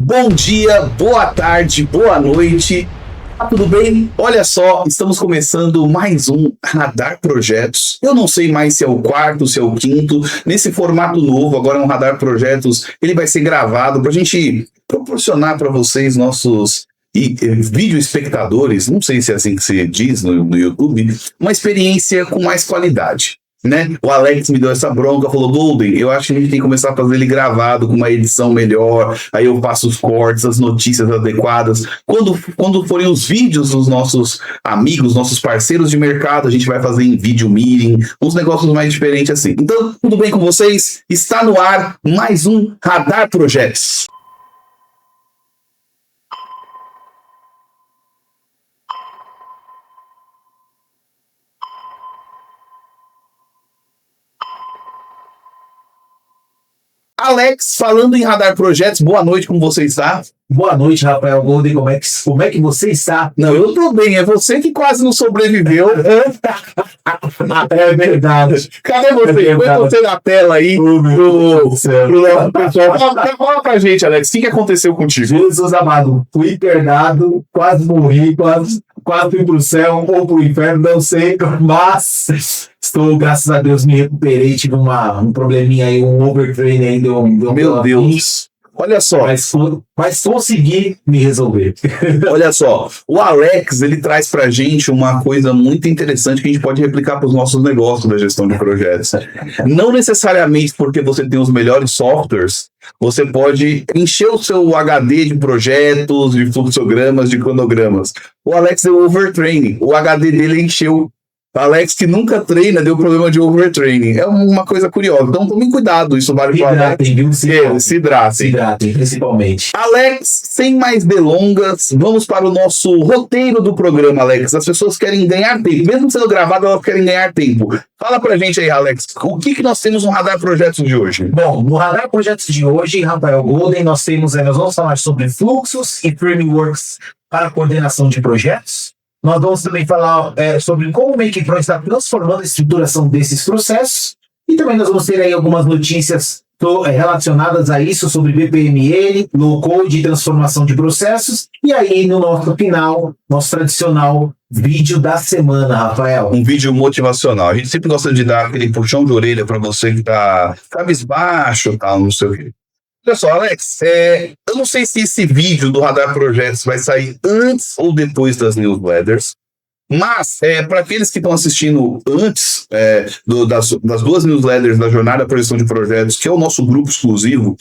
Bom dia, boa tarde, boa noite. Tudo bem? Olha só, estamos começando mais um Radar Projetos. Eu não sei mais se é o quarto, se é o quinto. Nesse formato novo, agora é um Radar Projetos. Ele vai ser gravado para a gente proporcionar para vocês, nossos vídeo espectadores, não sei se é assim que se diz no YouTube, uma experiência com mais qualidade. Né? O Alex me deu essa bronca, falou: Golden, eu acho que a gente tem que começar a fazer ele gravado com uma edição melhor, aí eu faço os cortes, as notícias adequadas. Quando forem os vídeos dos nossos amigos, nossos parceiros de mercado, a gente vai fazer em vídeo meeting, uns negócios mais diferentes assim. Então, tudo bem com vocês? Está no ar mais um Radar Projetos. Alex, falando em Radar Projetos, boa noite, como você está? Boa noite, Rafael Golden, como é que você está? Não, eu tô bem, é você que quase não sobreviveu. É verdade. Cadê você? Põe você na tela aí pro nosso pessoal. Fala pra gente, Alex, o que aconteceu contigo? Jesus amado, fui internado, quase morri, quase fui pro céu ou pro inferno, não sei, mas estou, graças a Deus, me recuperei, tive um probleminha aí, um overtraining aí, deu Meu Deus. Olha só. Mas consegui me resolver. Olha só, o Alex, ele traz pra gente uma coisa muito interessante que a gente pode replicar para os nossos negócios da gestão de projetos. Não necessariamente porque você tem os melhores softwares, você pode encher o seu HD de projetos, de fluxogramas, de cronogramas. O Alex deu overtraining, o HD dele encheu. Alex, que nunca treina, deu problema de overtraining. É uma coisa curiosa. Então, tomem cuidado. Isso vale para o Alex. Se hidratem, principalmente. Alex, sem mais delongas, vamos para o nosso roteiro do programa, Alex. As pessoas querem ganhar tempo. Mesmo sendo gravado, elas querem ganhar tempo. Fala pra gente aí, Alex, o que nós temos no Radar Projetos de hoje? Bom, no Radar Projetos de hoje, Rafael Golden, nós vamos falar sobre fluxos e frameworks para coordenação de projetos. Nós vamos também falar sobre como o MakePro está transformando a estruturação desses processos. E também nós vamos ter aí algumas notícias relacionadas a isso, sobre BPMN, low code e transformação de processos. E aí, no nosso final, nosso tradicional vídeo da semana, Rafael. Um vídeo motivacional. A gente sempre gosta de dar aquele puxão de orelha para você que tá cabisbaixo, tal, não sei o quê. Olha só, Alex, eu não sei se esse vídeo do Radar Projetos vai sair antes ou depois das newsletters, mas para aqueles que estão assistindo antes das duas newsletters da Jornada Projeção de Projetos, que é o nosso grupo exclusivo,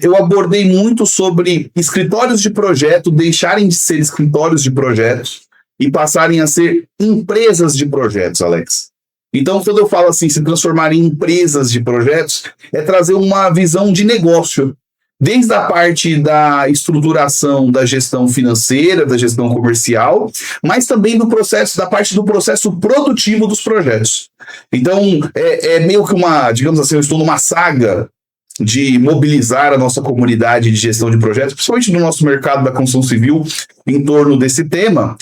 eu abordei muito sobre escritórios de projeto deixarem de ser escritórios de projetos e passarem a ser empresas de projetos, Alex. Então, quando eu falo assim, se transformar em empresas de projetos, é trazer uma visão de negócio, desde a parte da estruturação da gestão financeira, da gestão comercial, mas também da parte do processo produtivo dos projetos. Então, é meio que digamos assim, eu estou numa saga de mobilizar a nossa comunidade de gestão de projetos, principalmente no nosso mercado da construção civil, em torno desse tema.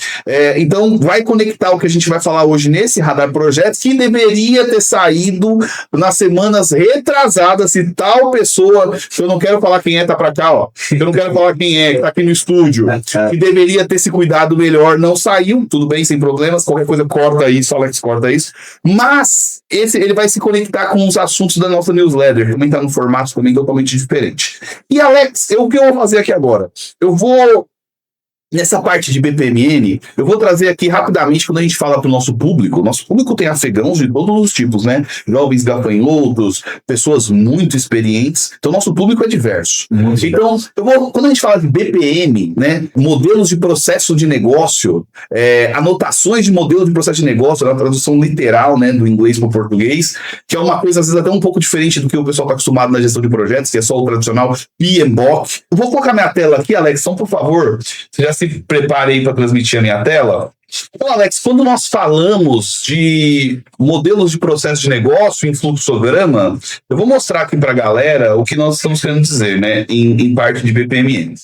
Então, vai conectar o que a gente vai falar hoje nesse Radar Projetos, que deveria ter saído nas semanas retrasadas, se tal pessoa, eu não quero falar quem tá pra cá, ó, eu não quero falar quem que tá aqui no estúdio, que deveria ter se cuidado melhor, não saiu, tudo bem, sem problemas, qualquer coisa corta isso, Alex corta isso, mas ele vai se conectar com os assuntos da nossa newsletter, também tá no formato também totalmente diferente. E Alex, o que eu vou fazer aqui agora? Eu vou, nessa parte de BPMN, eu vou trazer aqui rapidamente, quando a gente fala para o nosso público tem afegãos de todos os tipos, né? Jovens gafanhotos, pessoas muito experientes, então nosso público é diverso. Então, quando a gente fala de BPM, né? Modelos de processo de negócio, anotações de modelo de processo de negócio, na tradução literal, né? Do inglês para o português, que é uma coisa às vezes até um pouco diferente do que o pessoal está acostumado na gestão de projetos, que é só o tradicional PMBOK. Eu vou colocar minha tela aqui, Alex, então, por favor, você já se prepare aí para transmitir a minha tela. Então, Alex, quando nós falamos de modelos de processo de negócio em fluxograma, eu vou mostrar aqui para a galera o que nós estamos querendo dizer, né, em parte de BPMN.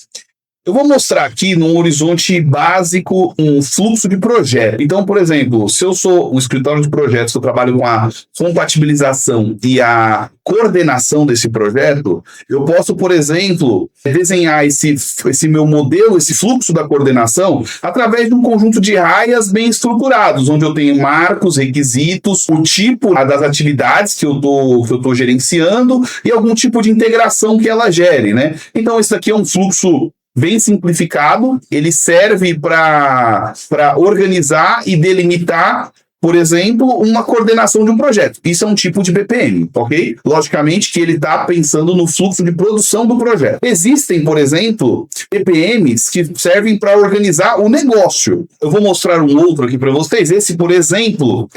Eu vou mostrar aqui num horizonte básico um fluxo de projeto. Então, por exemplo, se eu sou um escritório de projetos, eu trabalho com a compatibilização e a coordenação desse projeto, eu posso, por exemplo, desenhar esse meu modelo, esse fluxo da coordenação, através de um conjunto de raias bem estruturados, onde eu tenho marcos, requisitos, o tipo das atividades que eu tô gerenciando e algum tipo de integração que ela gere, né? Então, isso aqui é um fluxo bem simplificado, ele serve para organizar e delimitar, por exemplo, uma coordenação de um projeto. Isso é um tipo de BPM, ok? Logicamente que ele está pensando no fluxo de produção do projeto. Existem, por exemplo, BPMs que servem para organizar o negócio. Eu vou mostrar um outro aqui para vocês. Esse, por exemplo,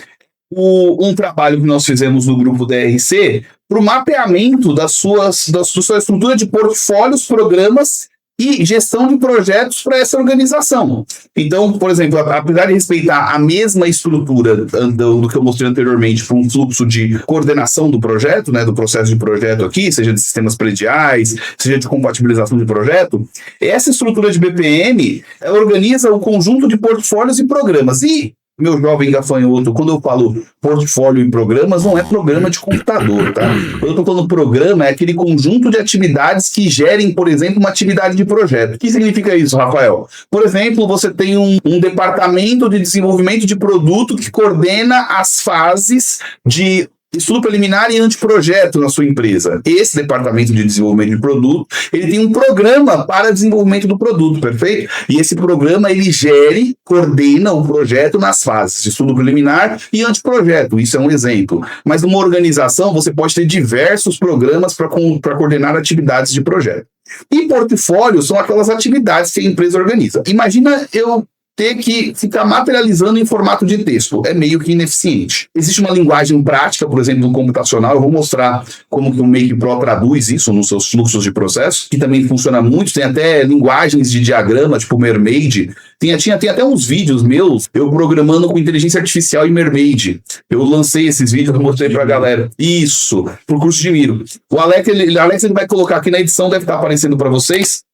um trabalho que nós fizemos no grupo DRC para o mapeamento da sua estrutura de portfólios, programas e gestão de projetos para essa organização. Então, por exemplo, apesar de respeitar a mesma estrutura do que eu mostrei anteriormente para um fluxo de coordenação do projeto, né, do processo de projeto aqui, seja de sistemas prediais, seja de compatibilização de projeto, essa estrutura de BPM ela organiza o conjunto de portfólios e programas. E meu jovem gafanhoto, quando eu falo portfólio e programas, não é programa de computador, tá? Quando eu estou falando programa, é aquele conjunto de atividades que gerem, por exemplo, uma atividade de projeto. O que significa isso, Rafael? Por exemplo, você tem um departamento de desenvolvimento de produto que coordena as fases de estudo preliminar e anteprojeto na sua empresa. Esse departamento de desenvolvimento de produto, ele tem um programa para desenvolvimento do produto, perfeito? E esse programa, ele coordena o projeto nas fases de estudo preliminar e anteprojeto. Isso é um exemplo. Mas numa organização, você pode ter diversos programas para coordenar atividades de projeto. E portfólio são aquelas atividades que a empresa organiza. Imagina eu ter que ficar materializando em formato de texto. É meio que ineficiente. Existe uma linguagem prática, por exemplo, no computacional, eu vou mostrar como que o Make Pro traduz isso nos seus fluxos de processo, que também funciona muito, tem até linguagens de diagrama, tipo Mermaid, tinha até uns vídeos meus, eu programando com inteligência artificial em Mermaid. Eu lancei esses vídeos e mostrei pra galera. Isso, pro curso de Miro. O Alex, ele vai colocar aqui na edição, deve estar aparecendo para vocês.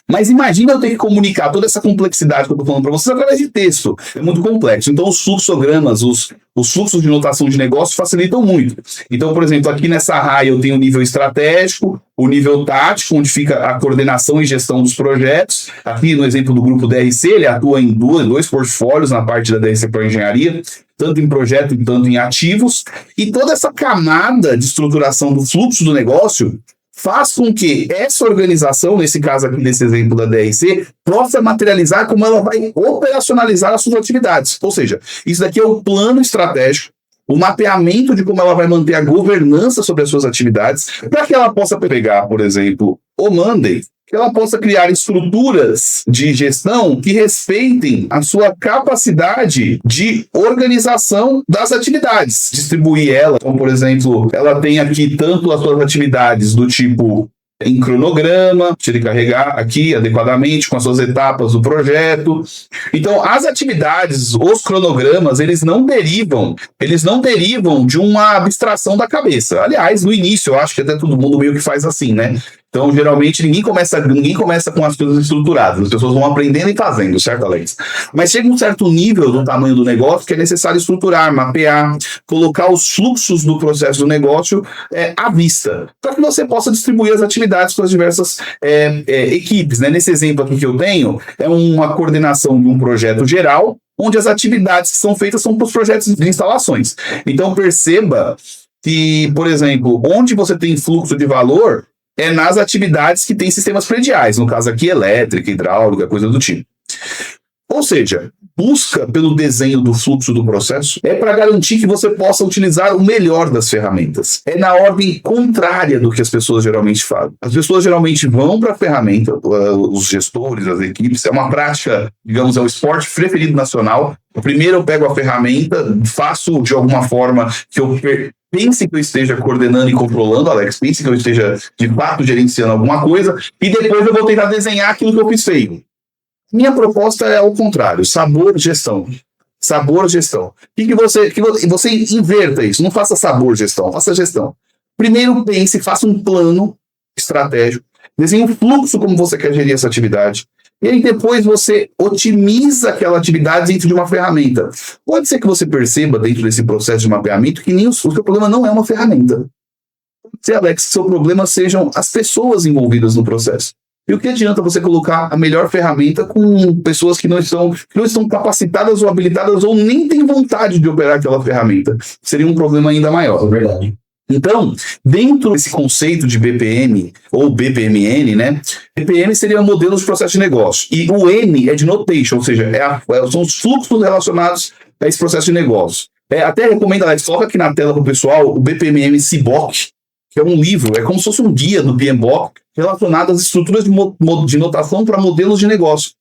Mas imagina eu ter que comunicar toda essa complexidade que eu estou falando para vocês através de texto. É muito complexo. Então, os fluxogramas, os fluxos de notação de negócio facilitam muito. Então, por exemplo, aqui nessa raia eu tenho o nível estratégico, o nível tático, onde fica a coordenação e gestão dos projetos. Aqui, no exemplo do grupo DRC, ele atua em dois portfólios na parte da DRC para engenharia, tanto em projeto e tanto em ativos. E toda essa camada de estruturação do fluxo do negócio faz com que essa organização, nesse caso aqui, nesse exemplo da DRC, possa materializar como ela vai operacionalizar as suas atividades. Ou seja, isso daqui é o plano estratégico, o mapeamento de como ela vai manter a governança sobre as suas atividades, para que ela possa pegar, por exemplo, o Monday, que ela possa criar estruturas de gestão que respeitem a sua capacidade de organização das atividades, distribuir ela. Então, por exemplo, ela tem aqui tanto as suas atividades do tipo em cronograma, se ele carregar aqui adequadamente com as suas etapas do projeto. Então, as atividades, os cronogramas, eles não derivam de uma abstração da cabeça. Aliás, no início, eu acho que até todo mundo meio que faz assim, né? Então, geralmente, ninguém começa com as coisas estruturadas. As pessoas vão aprendendo e fazendo, certo, Alex? Mas chega um certo nível do tamanho do negócio que é necessário estruturar, mapear, colocar os fluxos do processo do negócio à vista, para que você possa distribuir as atividades para as diversas equipes, né? Nesse exemplo aqui que eu tenho, é uma coordenação de um projeto geral, onde as atividades que são feitas são para os projetos de instalações. Então, perceba que, por exemplo, onde você tem fluxo de valor é nas atividades que tem sistemas prediais, no caso aqui elétrica, hidráulica, coisa do tipo. Ou seja, busca pelo desenho do fluxo do processo é para garantir que você possa utilizar o melhor das ferramentas. É na ordem contrária do que as pessoas geralmente fazem. As pessoas geralmente vão para a ferramenta, os gestores, as equipes, é uma prática, digamos, é o esporte preferido nacional. Primeiro eu pego a ferramenta, faço de alguma forma que eu pense que eu esteja coordenando e controlando, Alex, pense que eu esteja de fato gerenciando alguma coisa, e depois eu vou tentar desenhar aquilo que eu fiz feio. Minha proposta é ao contrário, sabor, gestão. Sabor, gestão. Que você inverta isso, não faça sabor, gestão, faça gestão. Primeiro pense, faça um plano estratégico, desenha um fluxo como você quer gerir essa atividade. E aí depois você otimiza aquela atividade dentro de uma ferramenta. Pode ser que você perceba dentro desse processo de mapeamento que nem o seu problema não é uma ferramenta. Pode ser, Alex, que seu problema sejam as pessoas envolvidas no processo. E o que adianta você colocar a melhor ferramenta com pessoas que não estão capacitadas ou habilitadas ou nem têm vontade de operar aquela ferramenta? Seria um problema ainda maior. É verdade. Então, dentro desse conceito de BPM ou BPMN, né? BPM seria modelo de processo de negócio. E o N é de notation, ou seja, são os fluxos relacionados a esse processo de negócio. Até recomendo, Alex, coloca aqui na tela para o pessoal o BPMN CBOK, que é um livro, é como se fosse um guia do PMBOK relacionado às estruturas de notação para modelos de negócio.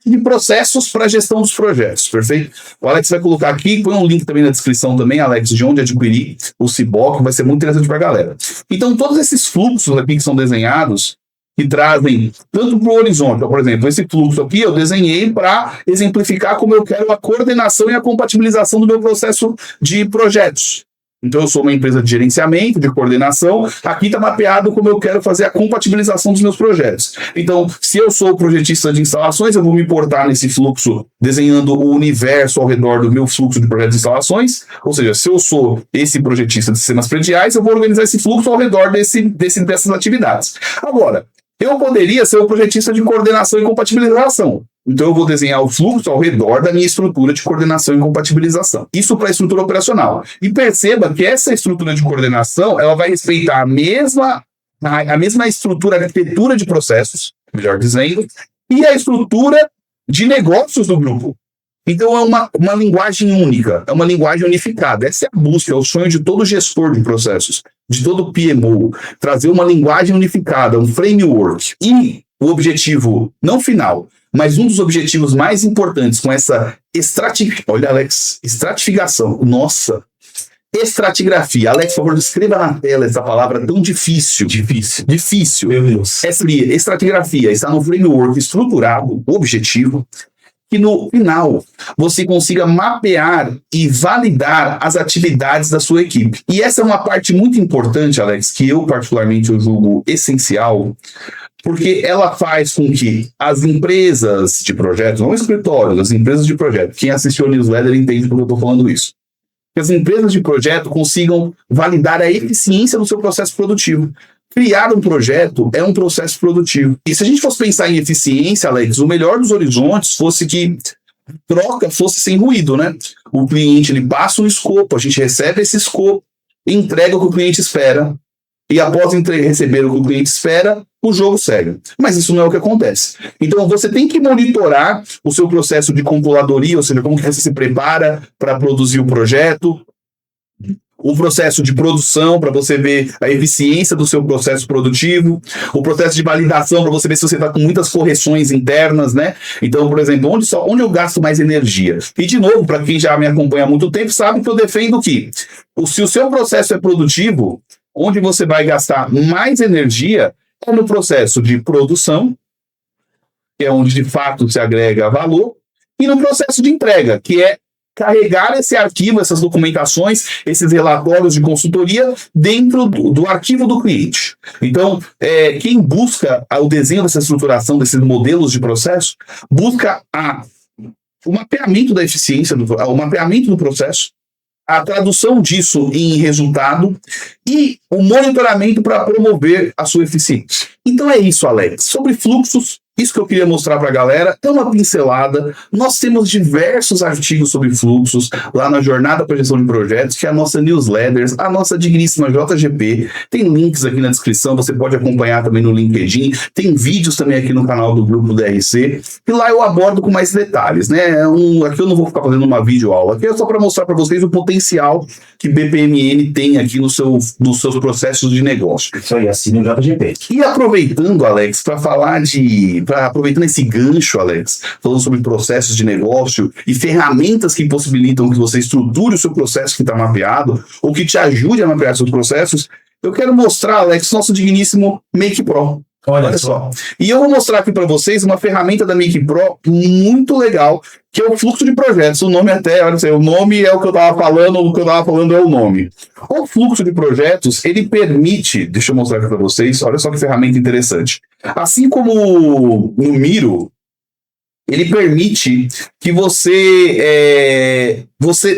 De processos para a gestão dos projetos, perfeito? O Alex vai colocar aqui, põe um link também na descrição também, Alex, de onde adquirir o CBOK, vai ser muito interessante para a galera. Então, todos esses fluxos aqui que são desenhados, que trazem tanto para o horizonte, então, por exemplo, esse fluxo aqui eu desenhei para exemplificar como eu quero a coordenação e a compatibilização do meu processo de projetos. Então, eu sou uma empresa de gerenciamento, de coordenação. Aqui está mapeado como eu quero fazer a compatibilização dos meus projetos. Então, se eu sou projetista de instalações, eu vou me importar nesse fluxo, desenhando o universo ao redor do meu fluxo de projetos de instalações. Ou seja, se eu sou esse projetista de sistemas prediais, eu vou organizar esse fluxo ao redor dessas atividades. Agora, eu poderia ser o projetista de coordenação e compatibilização. Então, eu vou desenhar o fluxo ao redor da minha estrutura de coordenação e compatibilização. Isso para a estrutura operacional. E perceba que essa estrutura de coordenação, ela vai respeitar a mesma estrutura, a arquitetura de processos, melhor dizendo, e a estrutura de negócios do grupo. Então, é uma linguagem única, é uma linguagem unificada. Essa é a busca, é o sonho de todo gestor de processos, de todo PMO, trazer uma linguagem unificada, um framework. E o objetivo, não final, mas um dos objetivos mais importantes com essa estratificação, nossa, estratigrafia. Alex, por favor, escreva na tela essa palavra tão difícil. Difícil. Meu Deus. Essa estratigrafia está no framework estruturado, o objetivo, que no final você consiga mapear e validar as atividades da sua equipe. E essa é uma parte muito importante, Alex, que eu particularmente julgo essencial, porque ela faz com que as empresas de projetos, não escritórios, as empresas de projeto, quem assistiu ao newsletter entende porque eu estou falando isso, que as empresas de projeto consigam validar a eficiência do seu processo produtivo. Criar um projeto é um processo produtivo. E se a gente fosse pensar em eficiência, Alex, o melhor dos horizontes fosse que a troca fosse sem ruído, né? O cliente, ele passa um escopo, a gente recebe esse escopo, entrega o que o cliente espera, e após receber o que o cliente espera, o jogo segue. Mas isso não é o que acontece. Então, você tem que monitorar o seu processo de controladoria, ou seja, como que você se prepara para produzir o projeto, o processo de produção, para você ver a eficiência do seu processo produtivo, o processo de validação, para você ver se você está com muitas correções internas, né? Então, por exemplo, onde eu gasto mais energia? E, de novo, para quem já me acompanha há muito tempo, sabe que eu defendo que se o seu processo é produtivo, onde você vai gastar mais energia é no processo de produção, que é onde de fato se agrega valor, e no processo de entrega, que é carregar esse arquivo, essas documentações, esses relatórios de consultoria dentro do arquivo do cliente. Então, quem busca o desenho dessa estruturação, desses modelos de processo, busca o mapeamento da eficiência, o mapeamento do processo, a tradução disso em resultado e o monitoramento para promover a sua eficiência. Então é isso, Alex. Sobre fluxos, isso que eu queria mostrar para a galera é uma pincelada. Nós temos diversos artigos sobre fluxos lá na Jornada para Gestão de Projetos, que é a nossa newsletter, a nossa digníssima JGP. Tem links aqui na descrição, você pode acompanhar também no LinkedIn. Tem vídeos também aqui no canal do Grupo DRC. E lá eu abordo com mais detalhes, né? Aqui eu não vou ficar fazendo uma videoaula, aqui é só para mostrar para vocês o potencial que BPMN tem aqui nos seus processos de negócio. Isso aí, assine o JGP. E aproveitando, Alex, para falar aproveitando esse gancho, Alex, falando sobre processos de negócio e ferramentas que possibilitam que você estruture o seu processo que está mapeado, ou que te ajude a mapear seus processos, eu quero mostrar, Alex, nosso digníssimo Make Pro. Olha só. E eu vou mostrar aqui para vocês uma ferramenta da Make Pro muito legal, que é o fluxo de projetos. O nome até, olha o nome é o que eu estava falando, o que eu estava falando é o nome. O fluxo de projetos, ele permite, deixa eu mostrar aqui para vocês, olha só que ferramenta interessante. Assim como no Miro, ele permite que você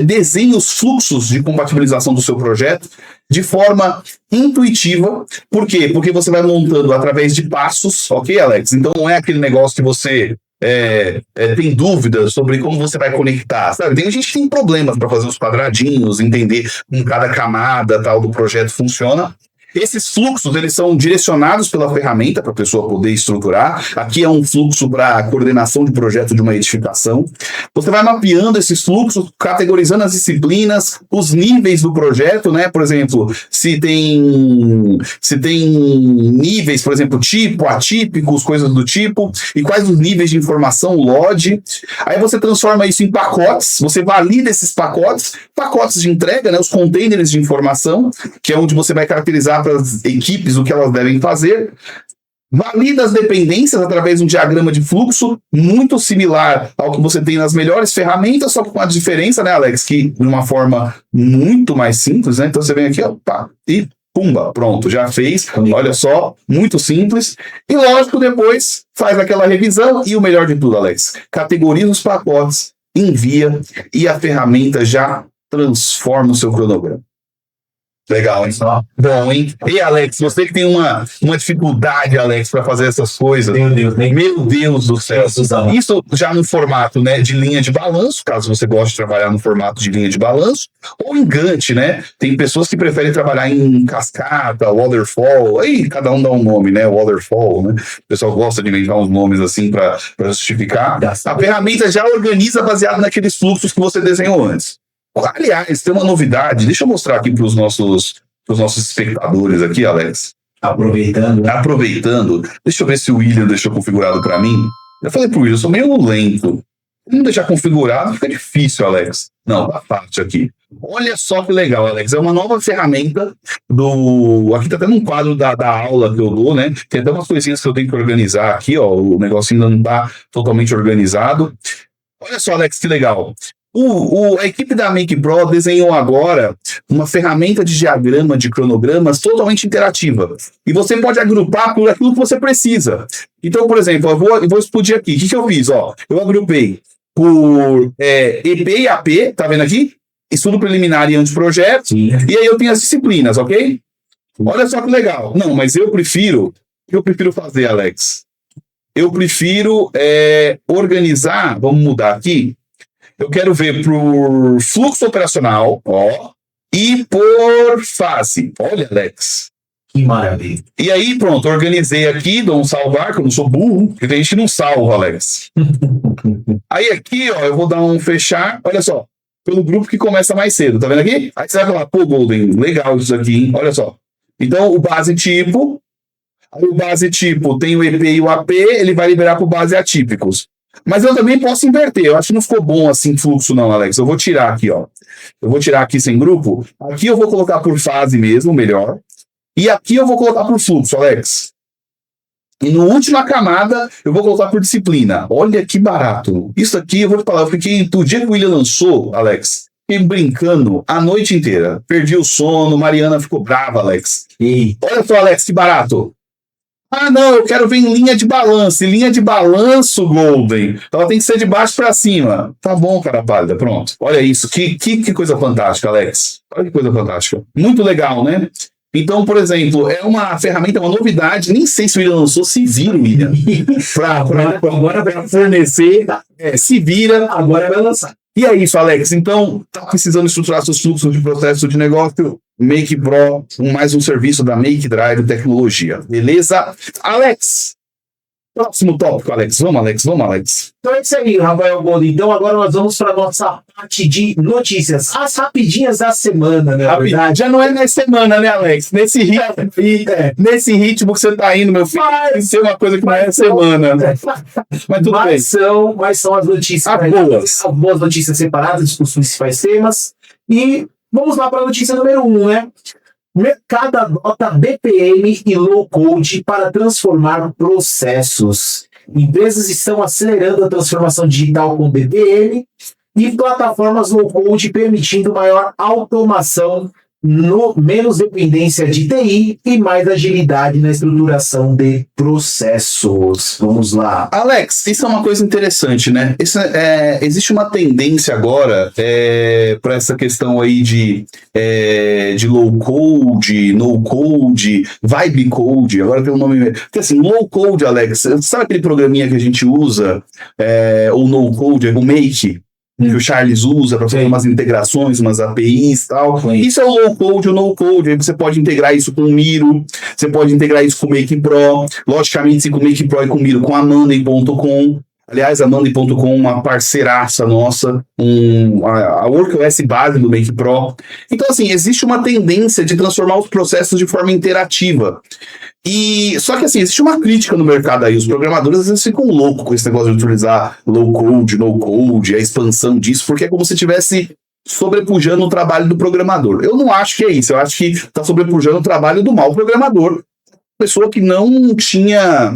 desenhe os fluxos de compatibilização do seu projeto de forma intuitiva. Por quê? Porque você vai montando através de passos, ok, Alex? Então não é aquele negócio que você tem dúvidas sobre como você vai conectar, sabe? Tem gente que tem problemas para fazer os quadradinhos, entender como cada camada tal do projeto funciona. Esses fluxos, eles são direcionados pela ferramenta para a pessoa poder estruturar. Aqui é um fluxo para coordenação de projeto de uma edificação. Você vai mapeando esses fluxos, categorizando as disciplinas, os níveis do projeto, né? Por exemplo, se tem níveis, por exemplo, tipo, atípicos, coisas do tipo, e quais os níveis de informação, LOD. Aí você transforma isso em pacotes, você valida esses pacotes de entrega, né? Os containers de informação, que é onde você vai caracterizar para as equipes o que elas devem fazer, valida as dependências através de um diagrama de fluxo muito similar ao que você tem nas melhores ferramentas, só com a diferença, né, Alex, que de uma forma muito mais simples, né? Então você vem aqui, ó, pá, e pumba, pronto, já fez, olha só, muito simples, e lógico, depois faz aquela revisão, e o melhor de tudo, Alex, categoriza os pacotes, envia, e a ferramenta já transforma o seu cronograma. Legal, hein? Bom, hein? E Alex, você que tem uma dificuldade, Alex, para fazer essas coisas. Meu Deus do céu. Isso já no formato, né, de linha de balanço, caso você goste de trabalhar no formato de linha de balanço, ou em Gantt, né? Tem pessoas que preferem trabalhar em cascata, waterfall, aí cada um dá um nome, né? Waterfall, né? O pessoal gosta de inventar uns nomes assim para justificar. A ferramenta já organiza baseado naqueles fluxos que você desenhou antes. Aliás, tem uma novidade, deixa eu mostrar aqui para os nossos espectadores aqui, Alex. Aproveitando, deixa eu ver se o William deixou configurado para mim. Eu falei pro William, eu sou meio lento. Se não deixar configurado, fica difícil, Alex. Não, tá fácil aqui. Olha só que legal, Alex. É uma nova ferramenta aqui tá até num quadro da aula que eu dou, né? Tem até umas coisinhas que eu tenho que organizar aqui, ó. O negocinho ainda não tá totalmente organizado. Olha só, Alex, que legal. A equipe da Make Pro desenhou agora uma ferramenta de diagrama de cronogramas totalmente interativa. E você pode agrupar por aquilo que você precisa. Então, por exemplo, eu vou explodir aqui. O que eu fiz? Ó, eu agrupei por EP e AP, tá vendo aqui? Estudo preliminar e anteprojeto. E aí eu tenho as disciplinas, ok? Olha só que legal. Não, mas o que eu prefiro fazer, Alex? Eu prefiro organizar, vamos mudar aqui. Eu quero ver por fluxo operacional, ó, e por fase. Olha, Alex. Que maravilha. E aí, pronto, organizei aqui, dou um salvar, que eu não sou burro, porque tem gente que não salva, Alex. Aí aqui, ó, eu vou dar um fechar, olha só, pelo grupo que começa mais cedo, tá vendo aqui? Aí você vai falar, pô, Golden, legal isso aqui, hein? Olha só. Então, o base tipo, aí o base tipo tem o EP e o AP, ele vai liberar pro base atípicos. Mas eu também posso inverter. Eu acho que não ficou bom assim fluxo não, Alex. Eu vou tirar aqui, ó. Eu vou tirar aqui sem grupo. Aqui eu vou colocar por fase mesmo, melhor. E aqui eu vou colocar por fluxo, Alex. E no última camada eu vou colocar por disciplina. Olha que barato. Isso aqui eu vou te falar. Eu fiquei, o dia que o William lançou, Alex, fiquei brincando a noite inteira. Perdi o sono. Mariana ficou brava, Alex. E olha só, Alex, que barato. Ah, não, eu quero ver em linha de balanço. Em linha de balanço, Golden. Então ela tem que ser de baixo para cima. Tá bom, cara pálida, pronto. Olha isso, que coisa fantástica, Alex. Olha que coisa fantástica. Muito legal, né? Então, por exemplo, é uma ferramenta, uma novidade. Nem sei se o William lançou, se vira, William. Agora vai fornecer, se vira, agora vai lançar. E é isso, Alex. Então, tá precisando estruturar seus fluxos de processo de negócio? Make Pro, mais um serviço da Make Drive Tecnologia. Beleza? Alex, próximo tópico, Alex. Vamos, Alex. Então é isso aí, Rafael Golden. Então agora nós vamos para a nossa parte de notícias. As rapidinhas da semana, né? Verdade? Já não é na semana, né, Alex? Nesse ritmo que você tá indo, meu filho, vai ser uma coisa que não é semana. Mas tudo bem. Mas são as notícias. As boas notícias separadas, os principais temas. E vamos lá para a notícia número 1, né? Mercado adota BPM e low-code para transformar processos. Empresas estão acelerando a transformação digital com BPM e plataformas low-code permitindo maior automação, menos dependência de TI e mais agilidade na estruturação de processos. Vamos lá. Alex, isso é uma coisa interessante, né? Existe uma tendência agora para essa questão aí de low code, no code, vibe code, agora tem um nome. Porque assim, low code, Alex, sabe aquele programinha que a gente usa, ou no code, o Make? Que o Charles usa para fazer umas integrações, umas APIs e tal. Sim. Isso é o low code ou no code. Aí você pode integrar isso com o Miro, você pode integrar isso com o Make Pro, logicamente com o Make Pro e com o Miro, com a Monday.com. Aliás, a Monday.com é uma parceiraça nossa, a WorkOS base do Make Pro. Então, assim, existe uma tendência de transformar os processos de forma interativa. Só que assim, existe uma crítica no mercado aí, os programadores às vezes ficam loucos com esse negócio de utilizar low code, no code, a expansão disso, porque é como se estivesse sobrepujando o trabalho do programador. Eu não acho que é isso, eu acho que está sobrepujando o trabalho do mau programador, pessoa que não tinha,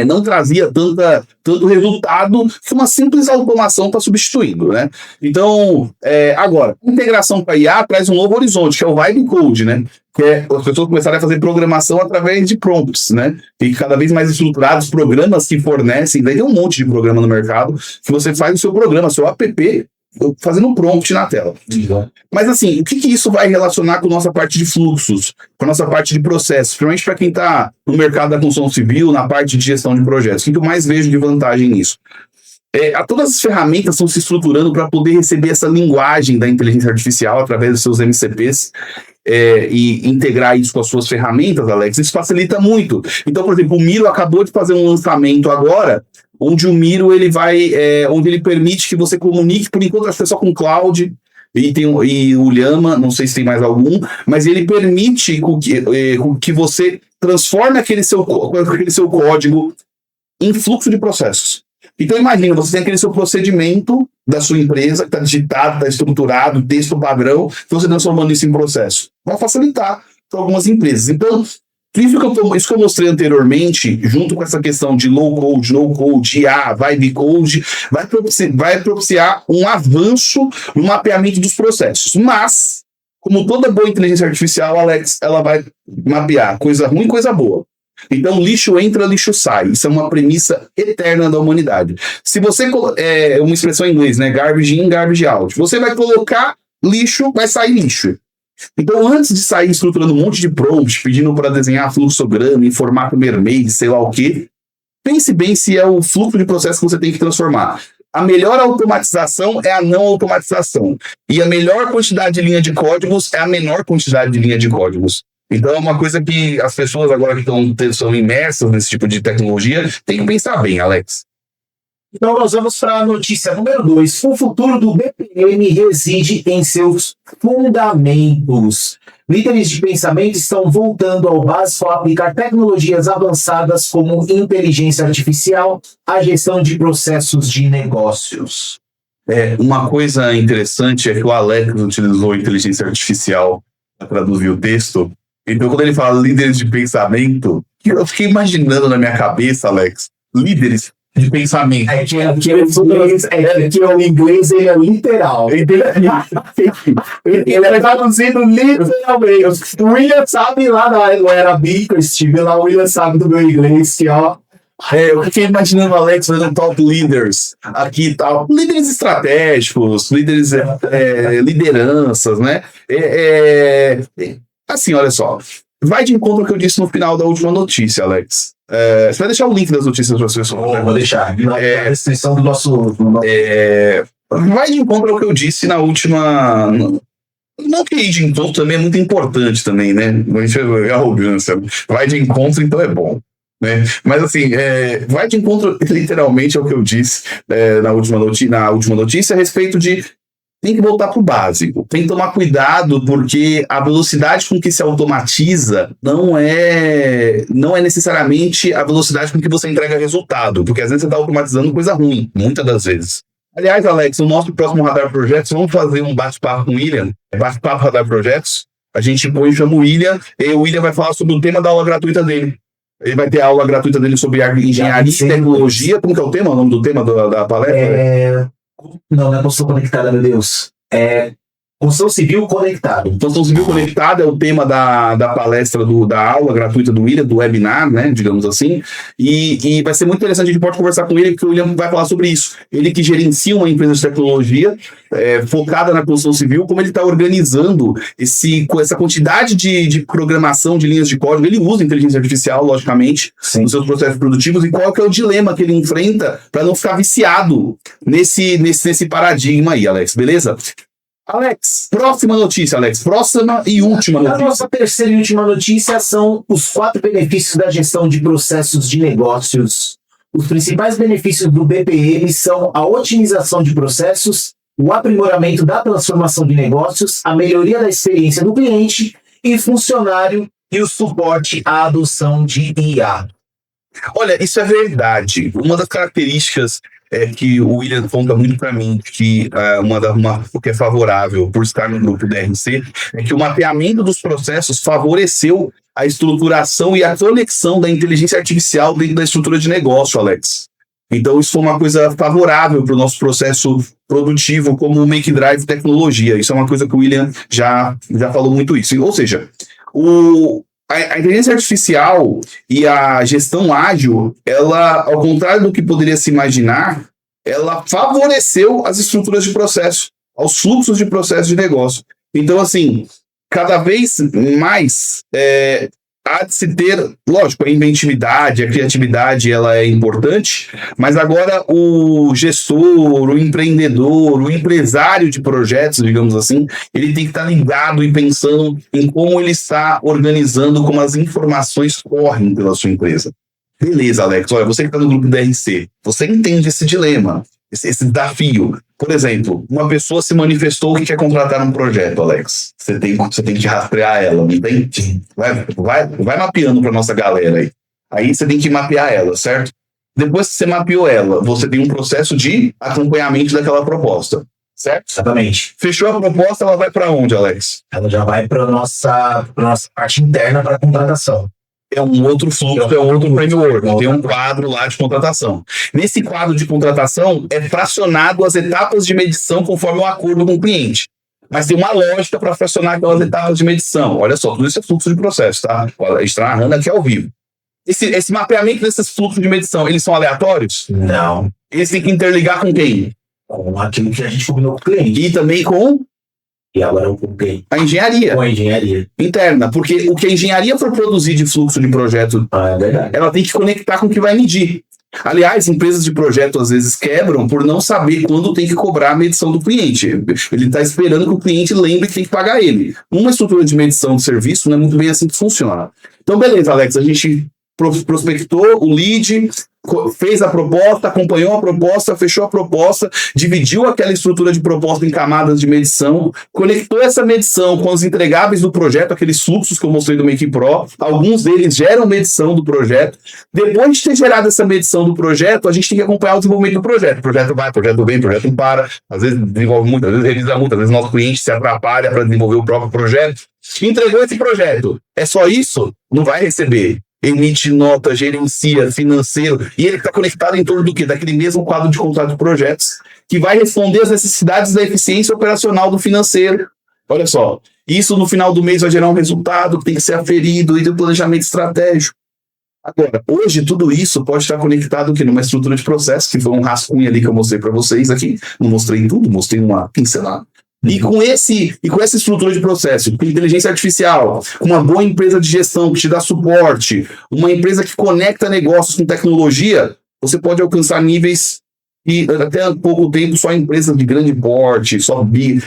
não trazia tanto resultado que uma simples automação está substituindo, né? Então, agora, a integração com a IA traz um novo horizonte, que é o Vibe Code, né? Que é as pessoas começarem a fazer programação através de prompts, né? E cada vez mais estruturados, programas que fornecem, daí tem um monte de programa no mercado, que você faz o seu programa, seu app, fazendo um prompt na tela. Mas assim, o que isso vai relacionar com a nossa parte de fluxos, com a nossa parte de processos, principalmente para quem está no mercado da construção civil, na parte de gestão de projetos? O que eu mais vejo de vantagem nisso? Todas as ferramentas estão se estruturando para poder receber essa linguagem da inteligência artificial através dos seus MCPs, e integrar isso com as suas ferramentas, Alex. Isso facilita muito. Então, por exemplo, o Miro acabou de fazer um lançamento agora, onde o Miro onde ele permite que você comunique, por enquanto acho que é só com cloud, e o Llama, não sei se tem mais algum, mas ele permite que você transforme aquele seu código em fluxo de processos. Então imagina, você tem aquele seu procedimento da sua empresa, que está digitado, está estruturado, texto padrão, você transformando isso em processo. Vai facilitar para algumas empresas. Então, isso que eu mostrei anteriormente, junto com essa questão de low code, no code, IA, vibe code, vai propiciar um avanço no mapeamento dos processos. Mas, como toda boa inteligência artificial, Alex, ela vai mapear coisa ruim e coisa boa. Então, lixo entra, lixo sai. Isso é uma premissa eterna da humanidade. Se você... uma expressão em inglês, né? Garbage in, garbage out. Você vai colocar lixo, vai sair lixo. Então, antes de sair estruturando um monte de prompt, pedindo para desenhar fluxograma em formato mermaid, sei lá o quê, pense bem se é o fluxo de processo que você tem que transformar. A melhor automatização é a não automatização. E a melhor quantidade de linha de códigos é a menor quantidade de linha de códigos. Então é uma coisa que as pessoas agora que estão imersas nesse tipo de tecnologia têm que pensar bem, Alex. Então nós vamos para a notícia número 2. O futuro do BPM reside em seus fundamentos. Líderes de pensamento estão voltando ao básico a aplicar tecnologias avançadas como inteligência artificial à gestão de processos de negócios. Uma coisa interessante é que o Alex utilizou inteligência artificial para traduzir o texto. Então, quando ele fala líderes de pensamento, eu fiquei imaginando na minha cabeça, Alex, líderes de pensamento. O inglês ele é literal. Ele é traduzido literalmente. O William sabe lá no Era Bico, eu estive lá, o William sabe do meu inglês, que ó. Eu fiquei imaginando o Alex fazendo top leaders aqui e tal. Líderes estratégicos, lideranças, né? Assim, olha só. Vai de encontro ao que eu disse no final da última notícia, Alex. Você vai deixar o link das notícias para as pessoas? Vou deixar. Na descrição do nosso... Vai de encontro ao que eu disse na última... Não que ir de encontro também é muito importante também, né? A gente é arrogância. Vai de encontro, então é bom. Né? Mas assim, vai de encontro literalmente ao que eu disse na última notícia a respeito de tem que voltar para o básico, tem que tomar cuidado porque a velocidade com que se automatiza não é necessariamente a velocidade com que você entrega resultado, porque às vezes você está automatizando coisa ruim, muitas das vezes. Aliás, Alex, no nosso próximo Radar Projetos, vamos fazer um bate-papo com o William, bate-papo Radar Projetos, A gente põe e chama o William, e o William vai falar sobre o tema da aula gratuita dele. Ele vai ter a aula gratuita dele sobre engenharia e tecnologia. Como que é o tema? O nome do tema da palestra? Não é construção conectada, meu Deus. Construção civil conectada. Construção civil conectada é o tema da palestra, da aula gratuita do William, do webinar, né, digamos assim, e vai ser muito interessante, a gente pode conversar com ele, porque o William vai falar sobre isso. Ele que gerencia uma empresa de tecnologia focada na construção civil, como ele está organizando essa quantidade de programação de linhas de código. Ele usa inteligência artificial, logicamente, nos seus processos produtivos, e qual que é o dilema que ele enfrenta para não ficar viciado nesse paradigma aí, Alex, beleza? Alex, próxima notícia, Alex. Próxima e última notícia. A nossa terceira e última notícia são os 4 benefícios da gestão de processos de negócios. Os principais benefícios do BPM são a otimização de processos, o aprimoramento da transformação de negócios, a melhoria da experiência do cliente e funcionário e o suporte à adoção de IA. Olha, isso é verdade. Uma das características que o William conta muito para mim, que o que é favorável por estar no grupo DRC, é que o mapeamento dos processos favoreceu a estruturação e a conexão da inteligência artificial dentro da estrutura de negócio, Alex. Então, isso foi uma coisa favorável para o nosso processo produtivo como Make Drive Tecnologia. Isso é uma coisa que o William já falou muito isso. Ou seja, a inteligência artificial e a gestão ágil, ela, ao contrário do que poderia se imaginar, ela favoreceu as estruturas de processo, aos fluxos de processo de negócio. Então, assim, cada vez mais há de se ter, lógico, a inventividade, a criatividade, ela é importante, mas agora o gestor, o empreendedor, o empresário de projetos, digamos assim, ele tem que estar ligado e pensando em como ele está organizando, como as informações correm pela sua empresa. Beleza, Alex, olha, você que está no grupo DRC, você entende esse dilema, esse desafio. Por exemplo, uma pessoa se manifestou que quer contratar um projeto, Alex. Você tem que rastrear ela, não tem? Vai mapeando para nossa galera aí. Aí você tem que mapear ela, certo? Depois que você mapeou ela, você tem um processo de acompanhamento daquela proposta, certo? Exatamente. Fechou a proposta, ela vai para onde, Alex? Ela já vai para nossa parte interna para contratação. É um outro fluxo, é um outro framework. Tem um quadro lá de contratação. Nesse quadro de contratação, é fracionado as etapas de medição conforme o acordo com o cliente. Mas tem uma lógica para fracionar aquelas etapas de medição. Olha só, tudo isso é fluxo de processo, tá? A gente está narrando aqui ao vivo. Esse mapeamento desses fluxos de medição, eles são aleatórios? Não. Eles têm que interligar com quem? Com aquilo que a gente combinou com o cliente. E também com E agora eu coloquei a engenharia com a engenharia interna. Porque o que a engenharia for produzir de fluxo de projeto, é verdade. ela tem que conectar com o que vai medir. Aliás, empresas de projeto às vezes quebram por não saber quando tem que cobrar a medição do cliente. Ele está esperando que o cliente lembre que tem que pagar ele. Uma estrutura de medição de serviço não é muito bem assim que funciona. Então, beleza, Alex, a gente prospectou o lead, fez a proposta, acompanhou a proposta, fechou a proposta, dividiu aquela estrutura de proposta em camadas de medição, conectou essa medição com os entregáveis do projeto, aqueles fluxos que eu mostrei do Make Pro, alguns deles geram medição do projeto. Depois de ter gerado essa medição do projeto, a gente tem que acompanhar o desenvolvimento do projeto. O projeto vai, o projeto vem, o projeto não para, às vezes desenvolve muito, às vezes realiza muito, às vezes nosso cliente se atrapalha para desenvolver o próprio projeto. Entregou esse projeto. É só isso? Não vai receber. Emite nota, gerencia, financeiro, e ele está conectado em torno do quê? Daquele mesmo quadro de contrato de projetos, que vai responder às necessidades da eficiência operacional do financeiro. Olha só, isso no final do mês vai gerar um resultado que tem que ser aferido e do planejamento estratégico. Agora, hoje tudo isso pode estar conectado aqui numa estrutura de processo, que foi um rascunho ali que eu mostrei para vocês aqui, não mostrei tudo, mostrei uma pincelada. E com essa estrutura de processo, com inteligência artificial, com uma boa empresa de gestão que te dá suporte, uma empresa que conecta negócios com tecnologia, você pode alcançar níveis que até há pouco tempo só empresas de grande porte,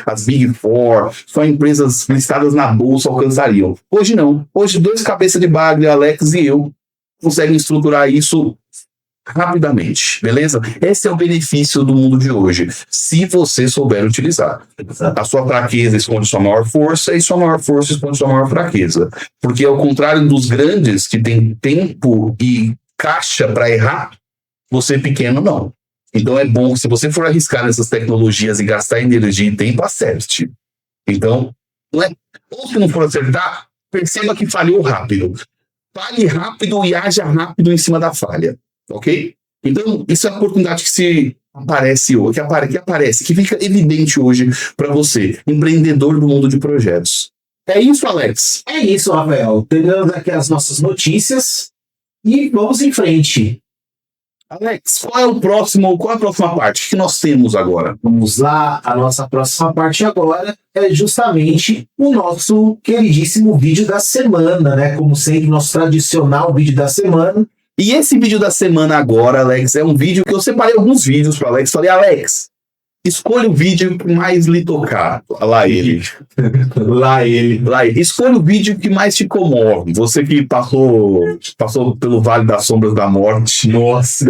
as Big Four, só empresas listadas na bolsa alcançariam. Hoje não. Hoje 2 cabeças de bagre, Alex e eu, conseguem estruturar isso rapidamente, beleza? Esse é o benefício do mundo de hoje, se você souber utilizar. A sua fraqueza esconde sua maior força e sua maior força esconde sua maior fraqueza. Porque ao contrário dos grandes que têm tempo e caixa para errar, você pequeno não. Então é bom que se você for arriscar nessas tecnologias e gastar energia e tempo, acerte. Então, Não é? Ou se não for acertar, perceba que falhou rápido. Fale rápido e haja rápido em cima da falha, ok? Então, isso é a oportunidade que se aparece hoje, que fica evidente hoje para você, empreendedor do mundo de projetos. É isso, Alex? É isso, Rafael. Terminando aqui as nossas notícias e vamos em frente. Alex, qual é a próxima parte? O que nós temos agora? Vamos lá, a nossa próxima parte agora é justamente o nosso queridíssimo vídeo da semana, né? Como sempre, nosso tradicional vídeo da semana. E esse vídeo da semana agora, Alex, é um vídeo que eu separei alguns vídeos para Alex. Falei, Alex, escolha o vídeo que mais lhe tocar. Lá ele. Escolha o vídeo que mais te comove. Você que passou pelo Vale das Sombras da Morte. Nossa,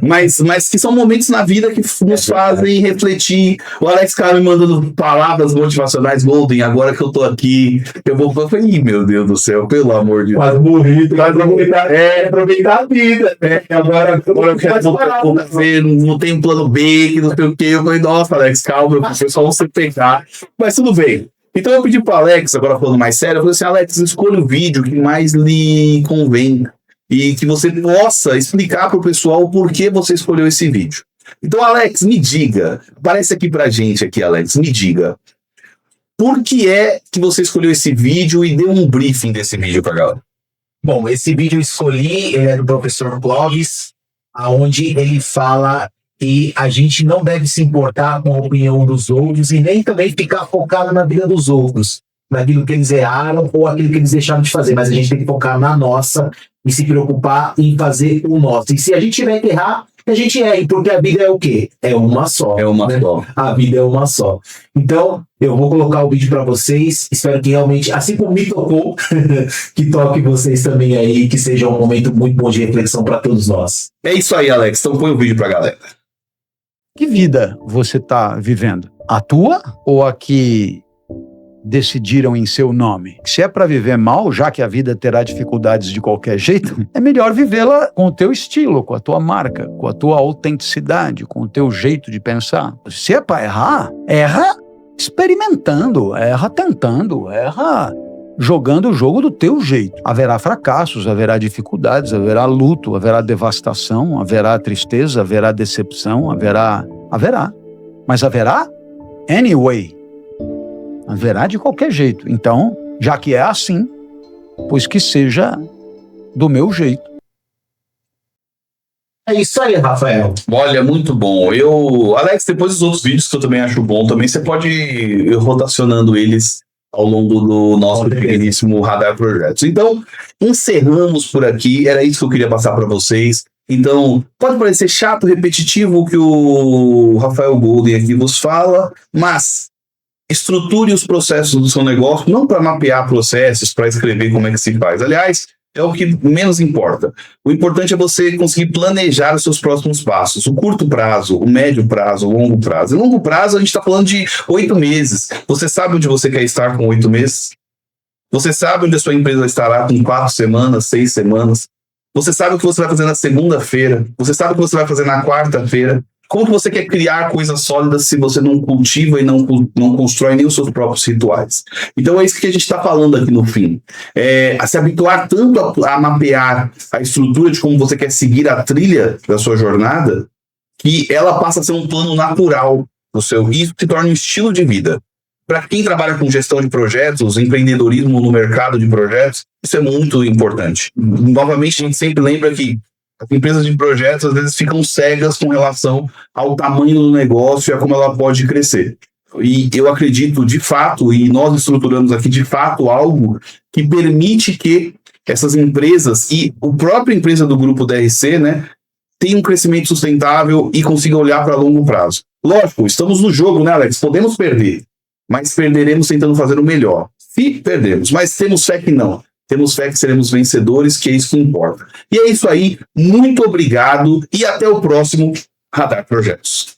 mas que são momentos na vida que nos fazem refletir. O Alex cara me mandando palavras motivacionais, Golden, agora que eu tô aqui, eu falei, meu Deus do céu, pelo amor de Deus. Quase morri, aproveitar a vida. Agora eu quero não tem um plano B, que não sei o quê. Eu falei, nossa, Alex, calma, eu só você pegar. Mas tudo bem. Então eu pedi para Alex, agora falando mais sério, eu falei assim, Alex, escolha o vídeo que mais lhe convém e que você possa explicar para o pessoal por que você escolheu esse vídeo. Então, Alex, me diga, aparece aqui pra gente aqui, Alex, me diga, por que é que você escolheu esse vídeo e deu um briefing desse vídeo pra galera? Bom, esse vídeo eu escolhi, ele é do professor Clóvis, onde ele fala que a gente não deve se importar com a opinião dos outros e nem também ficar focado na vida dos outros, naquilo que eles erraram ou aquilo que eles deixaram de fazer, mas a gente tem que focar na nossa e se preocupar em fazer o nosso. E se a gente tiver que errar, a gente erre, porque a vida é o quê? É uma só. É uma só. A vida é uma só. Então, eu vou colocar o vídeo para vocês, espero que realmente, assim como me tocou, que toque vocês também aí, que seja um momento muito bom de reflexão para todos nós. É isso aí, Alex, então põe o vídeo pra galera. Que vida você está vivendo? A tua ou a que decidiram em seu nome? Se é para viver mal, já que a vida terá dificuldades de qualquer jeito, é melhor vivê-la com o teu estilo, com a tua marca, com a tua autenticidade, com o teu jeito de pensar. Se é para errar, erra experimentando, erra tentando, erra jogando o jogo do teu jeito. Haverá fracassos, haverá dificuldades, haverá luto, haverá devastação, haverá tristeza, haverá decepção, haverá. Mas haverá anyway. Haverá de qualquer jeito. Então, já que é assim, pois que seja do meu jeito. É isso aí, Rafael. Olha, muito bom. Alex, depois dos outros vídeos que eu também acho bom, também você pode ir rotacionando eles ao longo do nosso pequeníssimo Radar Projetos. Então, encerramos por aqui. Era isso que eu queria passar para vocês. Então, pode parecer chato, repetitivo o que o Rafael Golden aqui vos fala, mas estruture os processos do seu negócio, não para mapear processos, para escrever como é que se faz. Aliás, é o que menos importa. O importante é você conseguir planejar os seus próximos passos. O curto prazo, o médio prazo, o longo prazo. Em longo prazo, a gente está falando de 8 meses. Você sabe onde você quer estar com 8 meses? Você sabe onde a sua empresa estará com 4 semanas, 6 semanas? Você sabe o que você vai fazer na segunda-feira? Você sabe o que você vai fazer na quarta-feira? Como que você quer criar coisas sólidas se você não cultiva e não constrói nem os seus próprios rituais? Então é isso que a gente está falando aqui no fim. A se habituar tanto a mapear a estrutura de como você quer seguir a trilha da sua jornada, que ela passa a ser um plano natural do seu, e isso se torna um estilo de vida. Para quem trabalha com gestão de projetos, empreendedorismo no mercado de projetos, isso é muito importante. Novamente, a gente sempre lembra que as empresas de projetos às vezes ficam cegas com relação ao tamanho do negócio e a como ela pode crescer. E eu acredito de fato, e nós estruturamos aqui de fato algo que permite que essas empresas e a própria empresa do grupo DRC, né, tenham um crescimento sustentável e consiga olhar para longo prazo. Lógico, estamos no jogo, né, Alex? Podemos perder, mas perderemos tentando fazer o melhor. Se perdermos, mas temos fé que não. Temos fé que seremos vencedores, que é isso que importa. E é isso aí. Muito obrigado e até o próximo Radar Projetos.